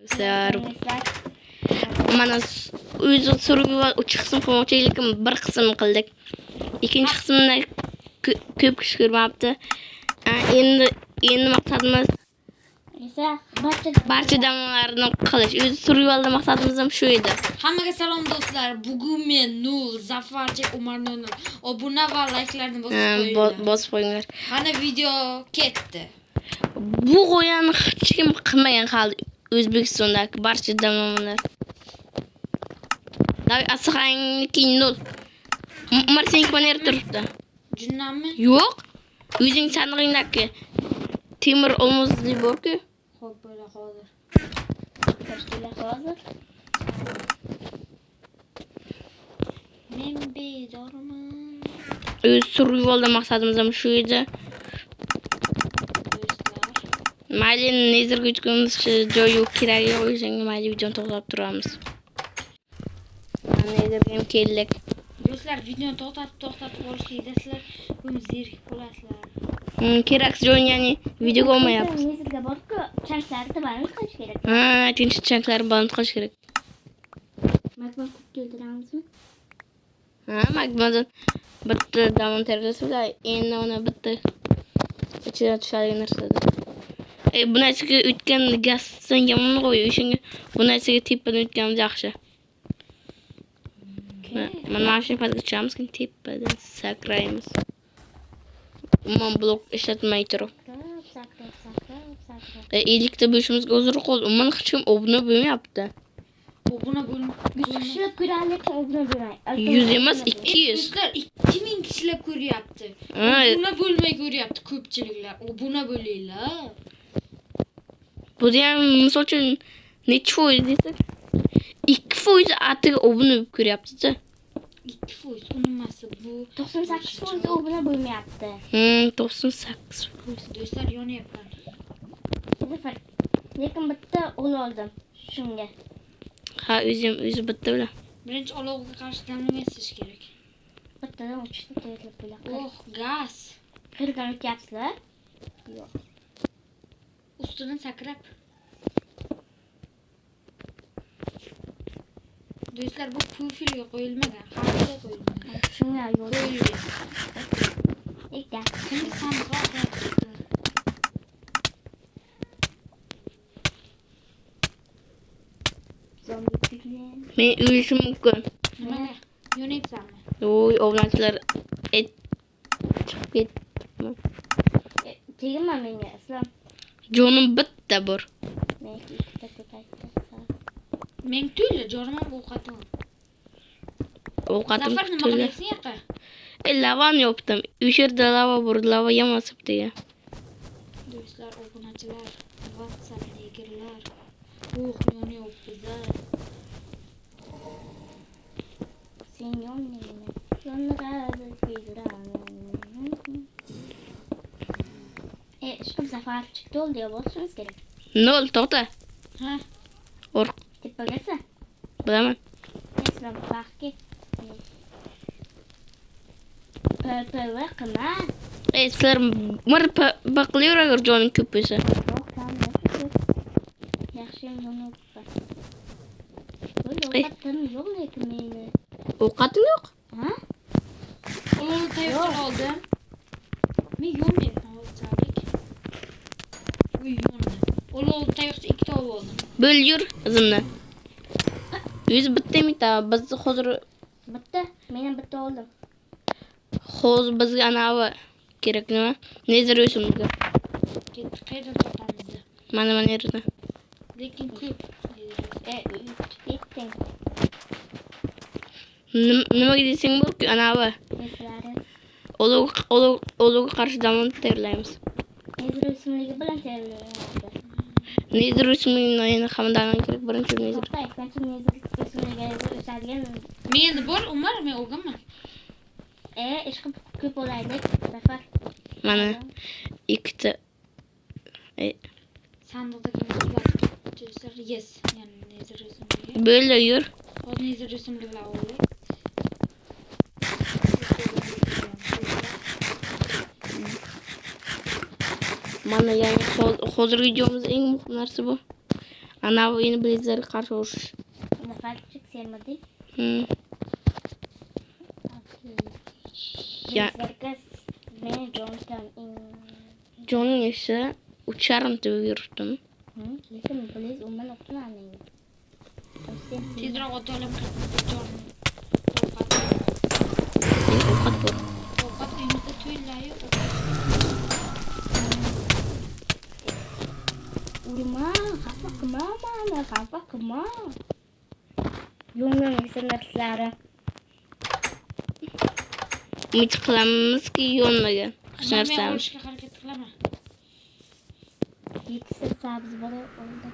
Sizlar mana o'zi survival 3 qism qilmoqchi, lekin bir qism qildik. Ikkinchi qismda ko'p kishi ko'rmabdi. Endi maqsadimiz esa barcha damolarni qilish. O'zi survivalda maqsadimiz ham shu edi. Hammaga salom do'stlar. Bugun men Nul, Zafarchek, Umar Nul. Obuna va like'larni Bosib qo'yinglar. Mana video ketdi. Bu o'yinni hech kim qilmagan hali O'zbekistondagi barcha damolar. Davay asaqangniki Nul. Umar seniki mana yerda turibdi. Jinnami? Yo'q. O'zing sandig'ingdagi temir olmozli bor-ku. Xo'p, bo'la hozir. Men bedorman. O'z survivalda maqsadimiz ham shu edi. Mayli nezerga yutganimiz joy yo'q, kerak yo'q, o'shanga mayli videoni to'xtatib turamiz. Nezerga ham keldik. Do'stlar, videoni to'xtatib olishingizda sizlar buni zerikib qolasizlar. Keraksiz joyni, ya'ni videoga olmayapmiz. Nezerga borib-ku, chanklarni band qilish kerak. Tinch chanklarni band qilish kerak. Magma keltiramizmi? Magmadan bitta damon terlasizlar, endi uni bitta ichiga tushadigan narsadir. Bu narsaga o'tgan gazdan yomon qo'y, o'shanga bu narsaga tepadan o'tganimiz yaxshi. Mana shu pastga tushamiz, keyin tepadan sakraymiz. Umuman blok ishlatmay turib. Sakrab. 50 ta bo'lishimizga uzr qoldi. Umuman hech kim obuna bo'lmayapti. Obuna bo'lib 100 kishilab ko'raylik, obuna bo'lmay. 100 emas, 200. Do'stlar, 2000 kishilar ko'ryapti. Obuna bo'lmay ko'ryapti ko'pchiliklar. Obuna bo'linglar. Bu ham misol uchun necha foiz desak 2% atiga obuna bo'lib ko'ryapti-da. 2% unimasi bu 98% obuna bo'lmayapti. 98%. Do'stlar yonyapman. Lekin bitta ol oldim shunga. Ha, o'zi bitta bilan. Birinchi olovga qarshi damlama yasish kerak. Bittadan 3 ta tayyorlab qo'yamiz. Oh, gaz. Qirgan o'tyapsizlar? Yo'q. Ustidan sakrab. Do'stlar, bu profilga qo'yilmagan, xalqqa qo'yilmagan. Shunga yo'l. Qo'yilgan. Ekan. Kimni sanqroq yapti? Zombi pigmen. Men o'lishim mumkin. Nimaga? Yonyapsanmi? Voy, obunachilar chiqib ketdi. Tegma menga, islom. Jonim bitta bor. Men ikkita ko'paytirdim. Men to'la jonim ovqatim. Ovqatim Zafar nima to'la. qilyapsan yoqqa? Lavani yopdim. O'sha yerda lava bor, lava yamasibdi. Do'stlar, obunachilar, WhatsApp negerlar. Yonyapti-da. Sen yonmaymi? Yonlaradi kuydiram. Ishqim Zafar chiqdi oldi, bosishimiz kerak. Nol, to'xta. Ha? Orq, Tepagasa. bilaman. Islom baxki. Papa qilma. Sizlar mir baqlayver joning ko'p bo'lsa. Yaxshi yonibdi. Ovqatim yo'q lekin meni. Ovqating yo'q? Ha? Olov tayoqcha oldim. Men yonmayapman hozirchalik. Uy yondi. Olov tayoqcha 2 ta oldim. Bo'l yur o'zimdan. O'zi bitta mita, biz hozir Bitta, men ham bitta oldim. hozir bizga anavi kerak nima? Nezer o'simligi. Qayerdan topamiz? Mana yerda. Lekin ko'p. Yetting. Nimaga desang bu-ku anavi. Neslari. Olovga qarshi damon tayyorlaymiz. Nezer o'simligi bilan tayyorlanadi. Nezer o'simligini endi hammadan kerak birinchi nezer. To'xta, ikkinchi nezer o'simligi o'sadigan. Menda bor, Umar, men olganman. Ishqim ko'p olaylik. Zafar. Mana ikkita. Sandiqdagi narsalar. Do'stlar, yes, ya'ni nezer o'simligi. Bo'ldi yur. Hozir nezer o'simligi bilan olaylik. Mana yani hozirgi videomizda eng muhim narsa bu. Ana bu yeni Blazer'e karşı uğraş. Zafer küçük sevmedi. Hı. Ya Bizlerge beni John'dan John'un yaşı uçarım tabii yürüttüm. Lekin Blaze ondan okun anlayın. Tezroq otalim Benim ovqat bor. ovqat uyimizda to'ylayu Urma, xafa qilma mani, xafa qilma. Yo'nmaysan narsalari. Umid qilamizki yo'nmagan. Hech men narsamiz. olishga harakat qilaman. Yetkisi sabzi bola oldu.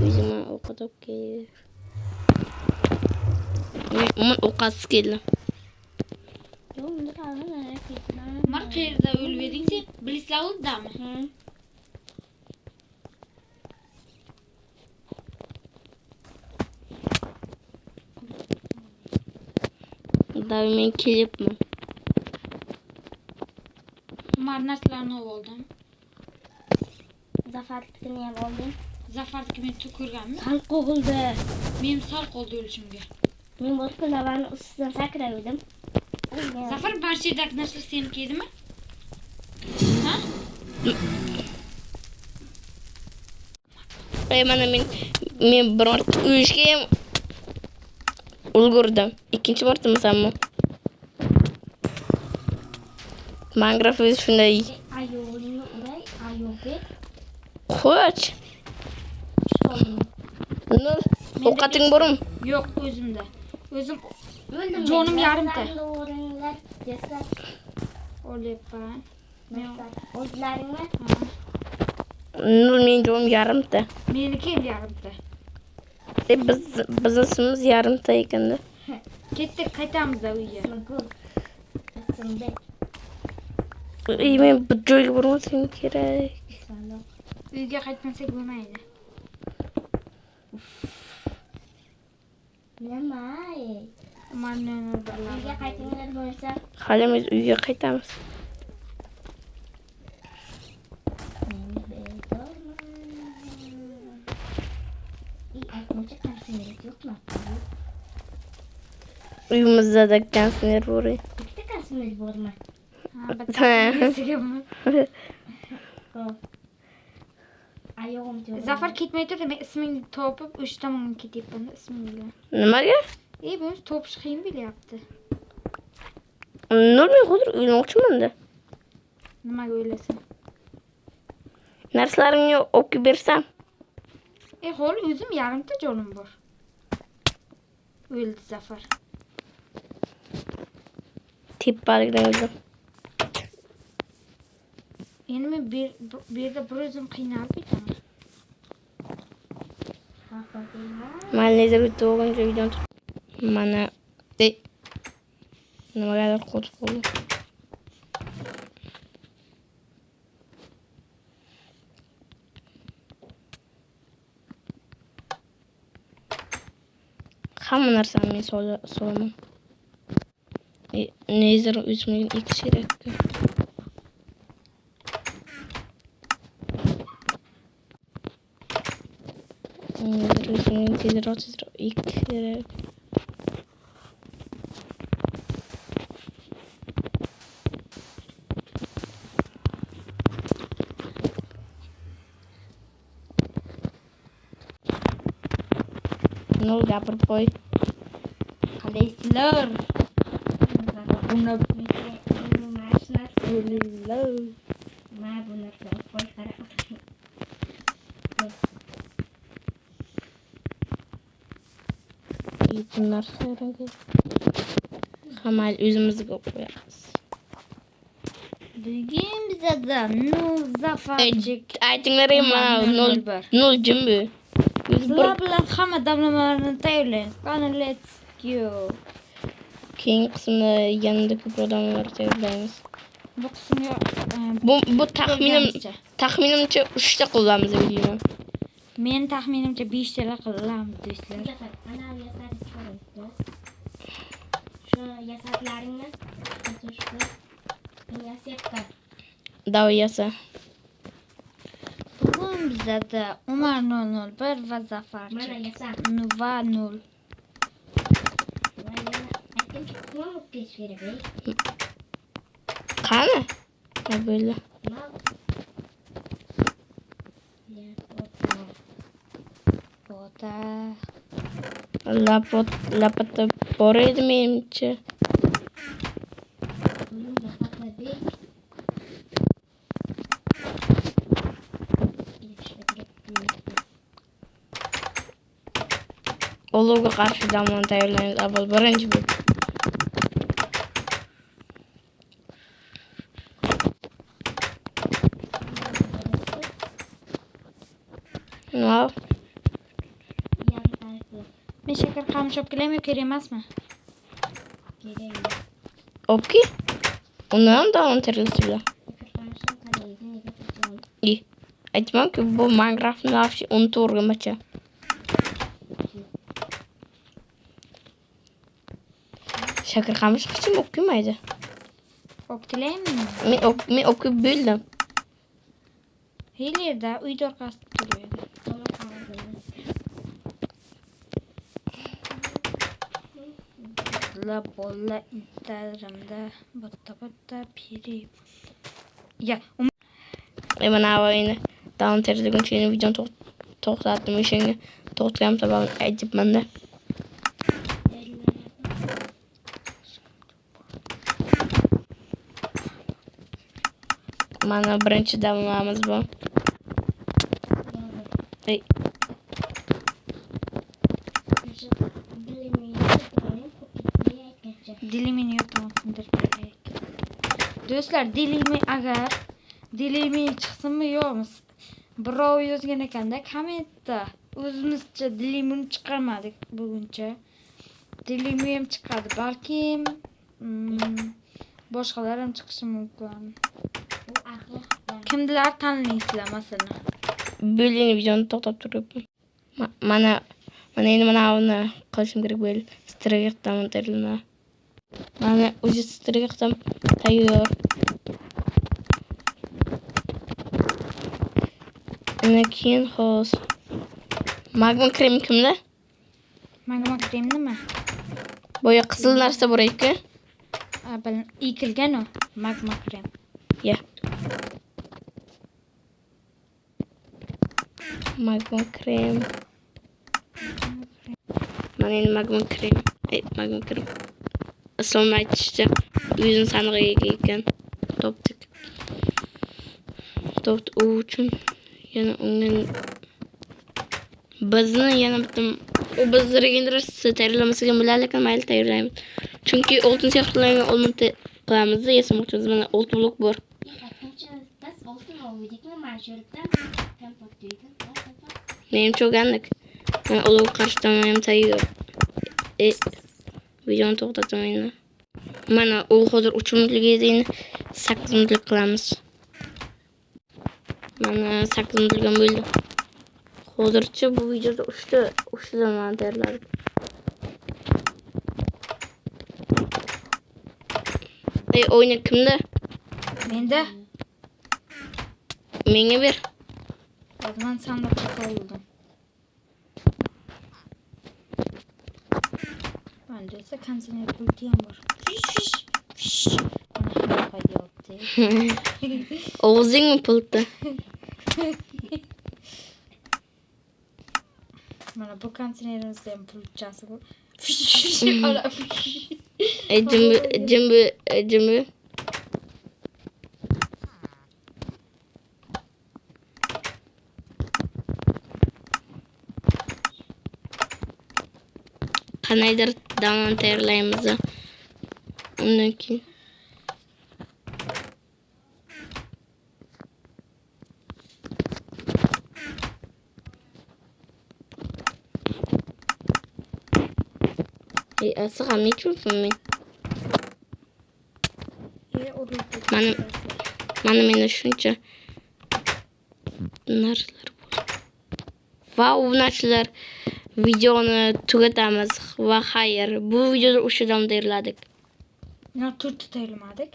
O'zimga ovqat olib kel. Men umuman ovqatsiz keldim. Yo'q, unda qolgan harakatlar. Mar qayerda o'lib eding sen? Blislavdami? Davi men kelyapman. Mar narsalarni oldim. Zafarnikini ham olding. Zafarniki men ko'rganmi? Sal qo'g'ildi. Men sal qoldi o'lishimga. Men boshqa lavani ustidan sakraydim. Zafar barchadagi narsa seniki edimi? Ha? Mana men bir marta uyishga ham ulgurdim. Ikkinchi marta masammo. Minecraft o'zi shunday. Ayolingni uray, ayolga Qo'ch. Nol. Ovqating bormi? Yo'q, o'zimda. O'zim o'ldim. Jonim yarimta. O'ringlar, jasad. olyapman. O'zlaringmi? Nol men jonim yarimta. Meniki ham yarimta. Biznesimiz yarimta ekanda. Ketdik, qaytamiz uyga. Ismdek. Men bir joyga bormasam kerak. Uyga qaytmasak bo'lmaydi. Nima? Mana Uyga qaytinglar bo'lsa. Hali biz uyga qaytamiz. Uyimizda da kansler bor. Bitta kasimiz bormi? Ayog'im to'g'ri. Zafar ketmay turdi, men ismingni topib o'sha tomonga ketyapman ismingni. Nimaga? Bu topish qiyin bo'lyapti. Nol men hozir o'ylamoqchiman-da. Nimaga o'ylasam? Narsalarimni olib bersam. Hol o'zim yarimta jonim bor. O'ldi Zafar. Teppalikdan o'zim. Endi men bu yerda bir o'zim qiynalib ketaman. Mayonezga o'tib olgan joydan mana nimagadir qo'yib qo'ydim. Hamma narsani men solaman. Nezir o'zimga ekish kerak. Tezroq ekish kerak. Nol gapirib qo'y. Qalaysizlar? Buni Mashinlar o'linglar. ma bu narsa qo'y qarab. Bunlar kerak. Hamal o'zimizga qo'yamiz. Bugun bizada Zafarchik Aytinglar mana nol jimbi. Sizlar bilan hamma damlamalarni tayyorlaymiz. Qani let's go. Keyingi qismda yanada ko'proq damlalar tayyorlaymiz. Bu qismga Bu taxminimcha 3 ta qilamiz videoni. Men taxminimcha 5 talar qilamiz do'stlar. Ana yasar ko'rdi. Shu yasarlaringni to'shib yasayapman. Daviyasa. Bugun Zada Umar 001 va Zafarchi. Mana yasam. Va 0. Aytdim, nima o'qish kerak? Qani? Ha böyle. Bota. Lapata bor edi menimcha. Olovga qarshi damon tayyorlaymiz. Avval birinchi bo'lib. Nima? Men shakar qamish olib kelaymi, kerak emasmi? Okey. Undan damon tayyorlaymiz. İyi. Aytmam ki bu Minecraft'ın afişi unuturgamacha. Shakar qamish hechim o'qimaydi. Olib kelaymi? Men o'qib bildim. Yerda uy orqasida turadi. La bolla Instagramda botta piri. Ya, Mana oyini damon tayyorlaguncha yeni videoni to'xtatdim. O'shanga to'xtatgan sababini aytibman-da. Mana birinchi damonimiz bu. Ey. Dilimini yutmoqsindir kerak. Do'stlar, dilimi agar dilimi chiqsinmi yo'qmi? Birov yozgan ekanda kommentda o'zimizcha dilimini chiqarmadik buguncha. Dilimi ham chiqadi, balkim boshqalar ham chiqishi mumkin. Kimlar tanlaysizlar masalan? Bo'lgan videoni to'xtatib turibman. Mana endi mana buni qilishim kerak bo'ldi. Strategiyam tayyorlana. Mana o'zi strategiyam tayyor. Undan keyin xo'sh. Magma krem kimda? Magma krem nima? Boya qizil narsa bor ekan. Bilin, ekilgan o magma krem. Ya. Magma krem. Mana endi magma krem. Magma krem. Aslında aytishcha o'zini sanig'iga ekan. Topdik. Topt u uchun yana undan bizni yana bitim biz regeneratsiya tayyorlamasiga bo'lar ekan, mayli tayyorlaymiz. Chunki oltin sehrlangan olmani qilamiz, yasamoqchimiz. Mana 6 blok bor. Menimcha o'rgandik. Mana olov qarshdan ham tayyor. Videoni to'xtataman. Mana u hozir 3 minutlik edi, 8 minutlik qilamiz. Mana 8 minutlik ham bo'ldi. Hozircha bu videoda 3 zaman tayyorladik. Oyna kimda? Menda. Menga ber. Ben sandıkta koydum. Bence ise kanserin pultiyem var. Bana yaptı. O'zing mi pultda? Mana bu kanserimizde pultchasi bu. Jimbi. Qanaydir damon tayyorlaymiz. Undan keyin asığa nechunmi men? Mana menda shuncha narsalar bor. Va u narsalar videoni tugatamiz va xayr. Bu videoda o'sha damda tayyorladik. Ya turtda tayyorlamadik.